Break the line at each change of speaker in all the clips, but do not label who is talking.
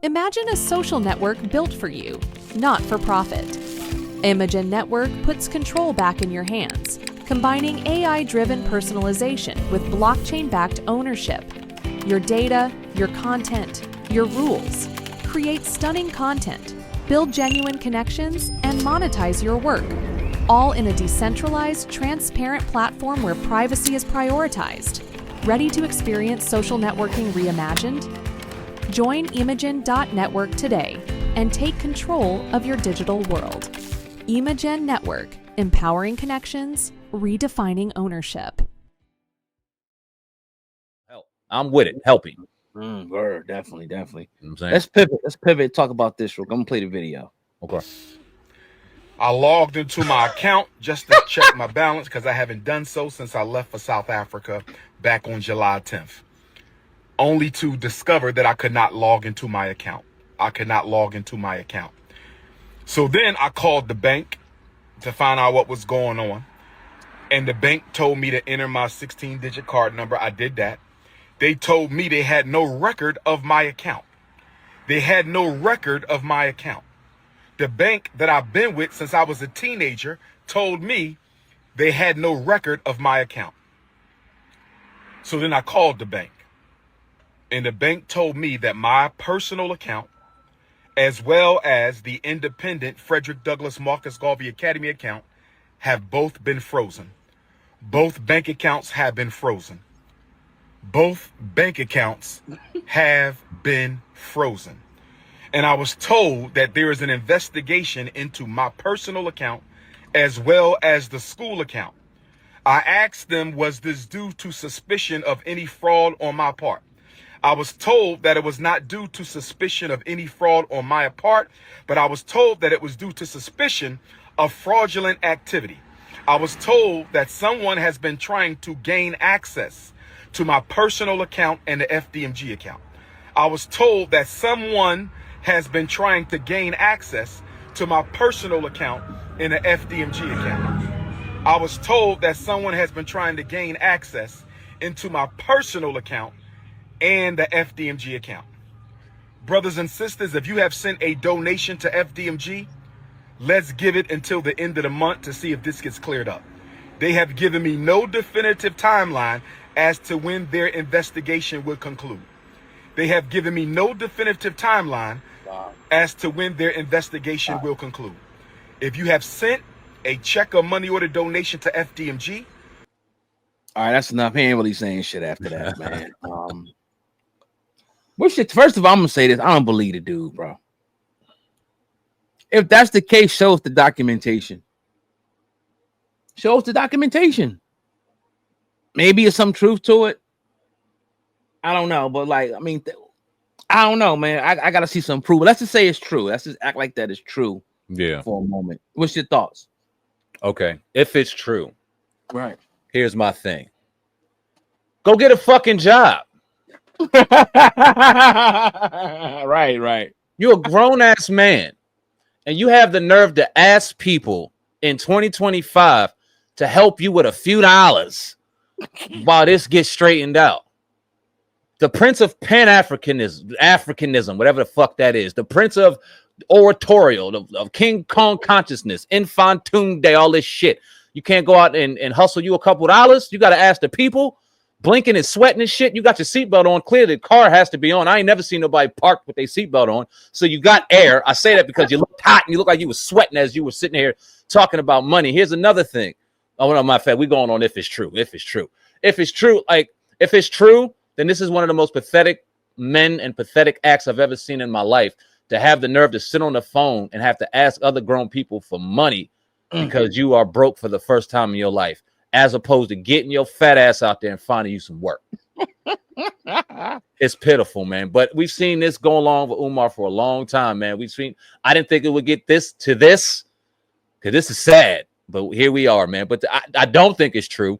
Imagine a social network built for you, not for profit. Imagen Network puts control back in your hands, combining AI-driven personalization with blockchain-backed ownership. Your data, your content, your rules. Create stunning content, build genuine connections, and monetize your work, all in a decentralized, transparent platform where privacy is prioritized. Ready to experience social networking reimagined? Join Imagen.network today and take control of your digital world. Imagen Network, empowering connections, redefining ownership.
I'm with it, helping.
Word, definitely.
You know what I'm saying?
Let's pivot. Talk about this. I'm gonna play the video.
Okay.
I logged into my account just to check my balance because I haven't done so since I left for South Africa back on July 10th. Only to discover that I could not log into my account. So then I called the bank to find out what was going on. And the bank told me to enter my 16-digit card number. I did that. They told me they had no record of my account. The bank that I've been with since I was a teenager told me they had no record of my account. So then I called the bank. And the bank told me that my personal account, as well as the independent Frederick Douglass Marcus Garvey Academy account, have both been frozen. Both bank accounts have been frozen. And I was told that there is an investigation into my personal account as well as the school account. I asked them, was this due to suspicion of any fraud on my part? I was told that it was not due to suspicion of any fraud on my part, but I was told that it was due to suspicion of fraudulent activity. I was told that someone has been trying to gain access to my personal account and the FDMG account. I was told that someone has been trying to gain access to my personal account and the FDMG account. I was told that someone has been trying to gain access into my personal account and the FDMG account. Brothers and sisters, if you have sent a donation to FDMG, let's give it until the end of the month to see if this gets cleared up. They have given me no definitive timeline as to when their investigation will conclude. If you have sent a check or money order donation to FDMG.
All right, that's enough. He ain't really saying shit after that, man. First of all, I'm gonna say this. I don't believe the dude, bro. If that's the case, show us the documentation. Maybe there's some truth to it. I don't know, but I don't know, man. I gotta see some proof. Let's just say it's true. Let's just act like that is true.
Yeah.
For a moment. What's your thoughts?
Okay. If it's true,
right.
Here's my thing. Go get a fucking job.
Right.
You're a grown-ass man, and you have the nerve to ask people in 2025 to help you with a few dollars while this gets straightened out. The Prince of Africanism, whatever the fuck that is, the Prince of Oratorial, of King Kong consciousness, Infantunde, all this shit. You can't go out and hustle you a couple dollars. You got to ask the people, blinking and sweating and shit. You got your seatbelt on. Clearly, the car has to be on. I ain't never seen nobody parked with their seatbelt on. So you got air. I say that because you looked hot and you look like you were sweating as you were sitting here talking about money. Here's another thing. Oh, no, my fact, we're going on if it's true. If it's true, then this is one of the most pathetic men and pathetic acts I've ever seen in my life, to have the nerve to sit on the phone and have to ask other grown people for money because you are broke for the first time in your life, as opposed to getting your fat ass out there and finding you some work. It's pitiful, man. But we've seen this go along with Umar for a long time, man. I didn't think it would get this because this is sad, but here we are, man. But I don't think it's true.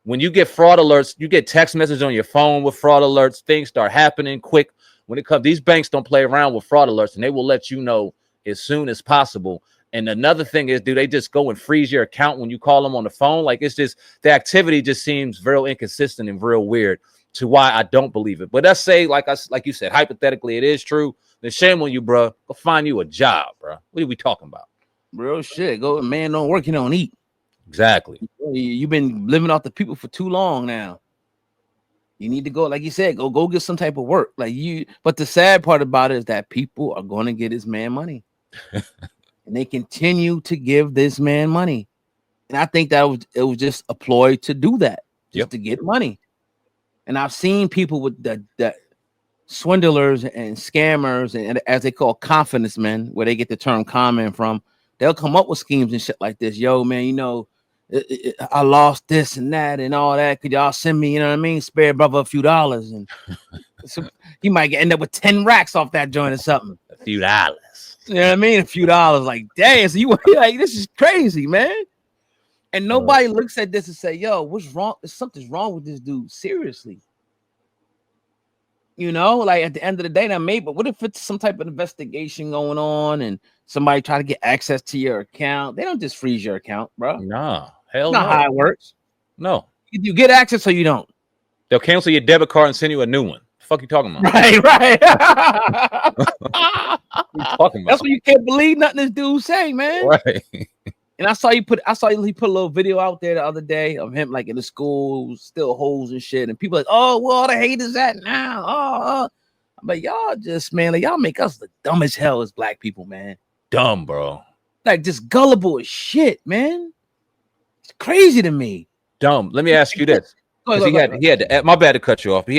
When you get fraud alerts, you get text messages on your phone with fraud alerts, things start happening quick. When it comes, these banks don't play around with fraud alerts, and they will let you know as soon as possible. And another thing is, do they just go and freeze your account when you call them on the phone? It's just, the activity just seems real inconsistent and real weird, to why I don't believe it. But let's say, like you said, hypothetically, it is true. then shame on you, bro. Go find you a job, bro. What are we talking about?
Real shit. Go, man, don't work, you don't eat.
Exactly.
You've been living off the people for too long now. You need to go, like you said, go get some type of work. Like you, but the sad part about it is that people are going to get this man money. And they continue to give this man money. And I think that it was just a ploy to do that, just to get money. And I've seen people with the swindlers and scammers, and as they call confidence men, where they get the term con man from. They'll come up with schemes and shit like this. Yo, man, you know, I lost this and that and all that. Could y'all send me, you know what I mean? Spare brother a few dollars. And so he might end up with 10 racks off that joint or something.
A few dollars.
You know what I mean? A few dollars. Like, dang, so you like, this is crazy, man. And nobody looks at this and say, yo, what's wrong? Something's wrong with this dude. Seriously. You know, like at the end of the day, that may, but what if it's some type of investigation going on and somebody try to get access to your account? They don't just freeze your account, bro.
Nah, hell
That's
no.
not how it works.
No.
You get access or you don't.
They'll cancel your debit card and send you a new one. The fuck you talking about?
Right.
What you talking about?
That's what you can't believe nothing this dude say, man.
Right.
And I saw he put a little video out there the other day of him like in the school, still holes and shit. And people like, oh, well, all the haters at now. But y'all just, man, like y'all make us the dumb as hell as black people, man.
Dumb, bro.
Like just gullible as shit, man. It's crazy to me.
Dumb. Let me ask you this. He had the, my bad to cut you off, but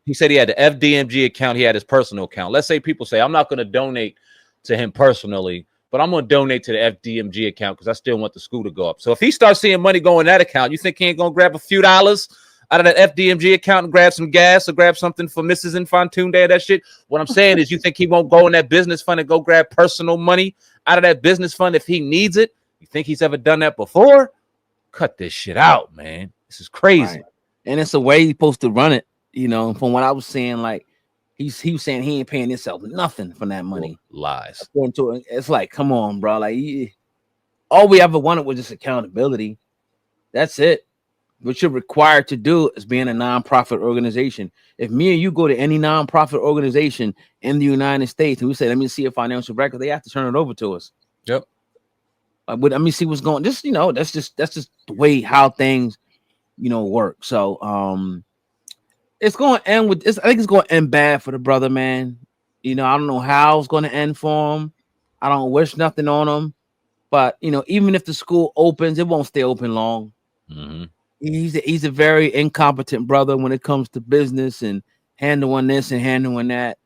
he said he had the FDMG account, he had his personal account. Let's say people say, I'm not going to donate to him personally, but I'm going to donate to the FDMG account because I still want the school to go up. So if he starts seeing money go in that account, you think he ain't going to grab a few dollars out of that FDMG account and grab some gas or grab something for Mrs. Infantunde, that shit? What I'm saying is, you think he won't go in that business fund and go grab personal money out of that business fund if he needs it? You think he's ever done that before? Cut this shit out, man. This is crazy.
Right. And it's the way he's supposed to run it, you know. From what I was saying, like he was saying he ain't paying himself nothing for that money.
Lies.
According to it, it's like, come on, bro. Like all we ever wanted was just accountability. That's it. What you're required to do is being a nonprofit organization. If me and you go to any nonprofit organization in the United States and we say, let me see a financial record, they have to turn it over to us.
Yep.
But let me see what's going. Just, you know, that's just the way how things, you know, work. So it's going to end with this. I think it's going to end bad for the brother, man. You know, I don't know how it's going to end for him. I don't wish nothing on him. But, you know, even if the school opens, it won't stay open long.
Mm-hmm.
He's a very incompetent brother when it comes to business and handling this and handling that.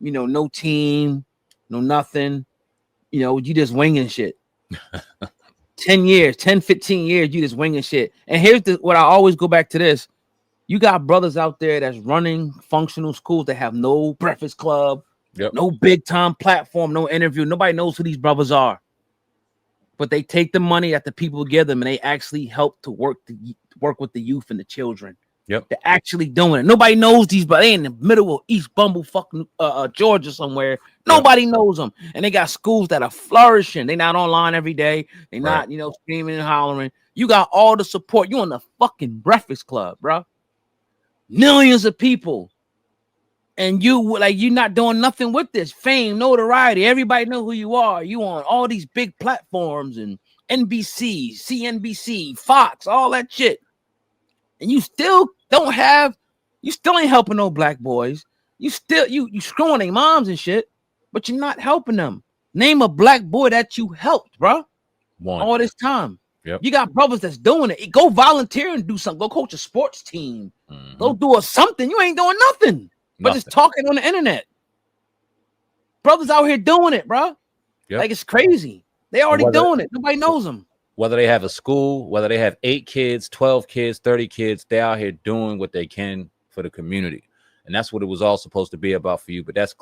You know, no team, no nothing. You know, you just winging shit. 10 years, 10, 15 years, you just winging shit. And here's what I always go back to this. You got brothers out there that's running functional schools that have no breakfast club, no big time platform, no interview. Nobody knows who these brothers are. But they take the money that the people give them and they actually help to work with the youth and the children.
Yep.
They're actually doing it. Nobody knows these, but they in the middle of East Bumble fucking Georgia somewhere. Nobody knows them. And they got schools that are flourishing. They're not online every day. They're not, you know, screaming and hollering. You got all the support. You on the fucking Breakfast Club, bro. Millions of people. And you're not doing nothing with this fame, notoriety. Everybody know who you are. You on all these big platforms and NBC, CNBC, Fox, all that shit. And you still ain't helping no black boys. You screwing their moms and shit, but you're not helping them. Name a black boy that you helped, bro. All this time.
Yep.
You got brothers that's doing it. Go volunteer and do something. Go coach a sports team.
Mm-hmm.
Go do something. You ain't doing nothing. But just talking on the internet. Brothers out here doing it, bro.
Yep.
Like it's crazy. They already doing it. Nobody knows them.
Whether they have a school, whether they have 8 kids, 12 kids, 30 kids, they out here doing what they can for the community. And that's what it was all supposed to be about for you. But that's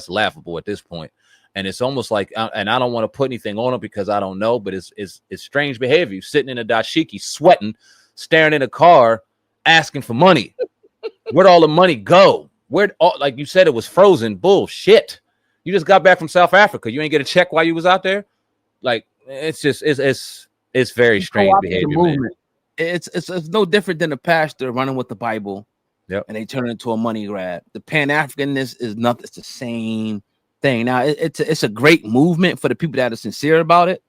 laughable at this point. And it's almost like, and I don't want to put anything on them because I don't know, but it's strange behavior. You're sitting in a dashiki, sweating, staring in a car, asking for money. Where'd all the money go? Like you said, it was frozen. Bullshit. You just got back from South Africa. You ain't get a check while you was out there. Like it's very strange behavior, man.
It's no different than a pastor running with the Bible.
Yep.
And they turn it into a money grab. The Pan-Africanness is nothing. It's the same thing. Now it's a great movement for the people that are sincere about it.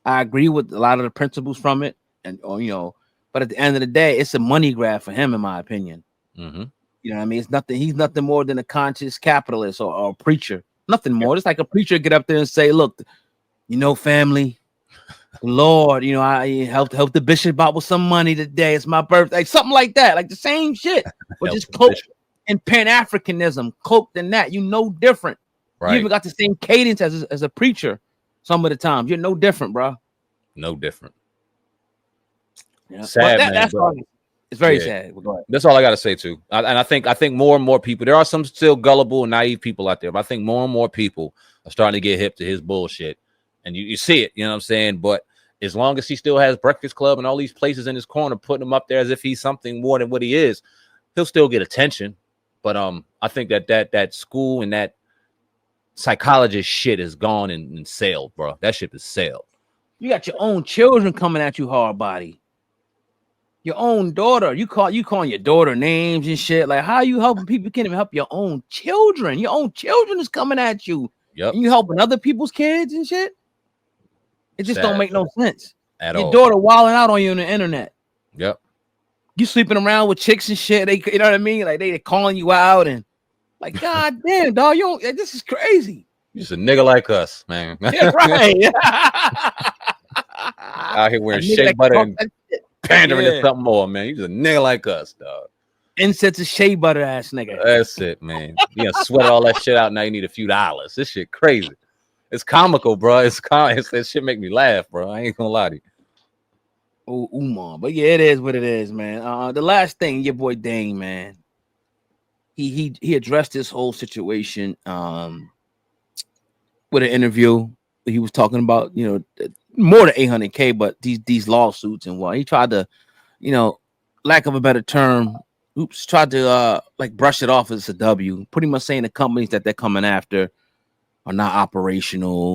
I agree with a lot of the principles from it, but at the end of the day, it's a money grab for him, in my opinion.
Mm-hmm.
You know what I mean? It's nothing. He's nothing more than a conscious capitalist or a preacher. Nothing more. It's like a preacher get up there and say, "Look, family, Lord, I helped the bishop out with some money today. It's my birthday, something like that. Like the same shit, but just cloaked in Pan-Africanism, cloaked in that. Different.
Right.
You even got the same cadence as a preacher. Some of the times, you're no different, bro.
No different.
Yeah.
Sad, man.
That's all. It's very sad. Go ahead.
That's all I gotta say too. And I think more and more people. There are some still gullible and naive people out there, but I think more and more people are starting to get hip to his bullshit. And you see it, you know what I'm saying? But as long as he still has Breakfast Club and all these places in his corner putting him up there as if he's something more than what he is, he'll still get attention. But I think that school and that psychologist shit is gone and sailed, bro. That ship is sailed.
You got your own children coming at you hard body. Your own daughter. You calling your daughter names and shit. Like, how are you helping people? You can't even help your own children. Your own children is coming at you.
Yep.
And you helping other people's kids and shit. It just don't make no sense.
At
your
all.
daughter wilding out on you on the internet.
Yep.
You sleeping around with chicks and shit. You know what I mean? Like they calling you out and like, God damn, dog, this is crazy.
You're just a nigga like us, man.
Yeah, right.
Out here wearing shea butter and pandering to something more, man. You're just a nigga like us, dog.
Incense shea butter ass nigga.
That's it, man. You know, sweat all that shit out. Now you need a few dollars. This shit crazy. It's comical, bro. That shit make me laugh, bro. I ain't gonna lie to you.
Oh, Umar. But yeah, it is what it is, man. The last thing, your boy Dane, man. He addressed this whole situation with an interview. He was talking about, more than 800K, but these lawsuits and what he tried to, lack of a better term, tried to brush it off as a W, pretty much saying the companies that they're coming after are not operational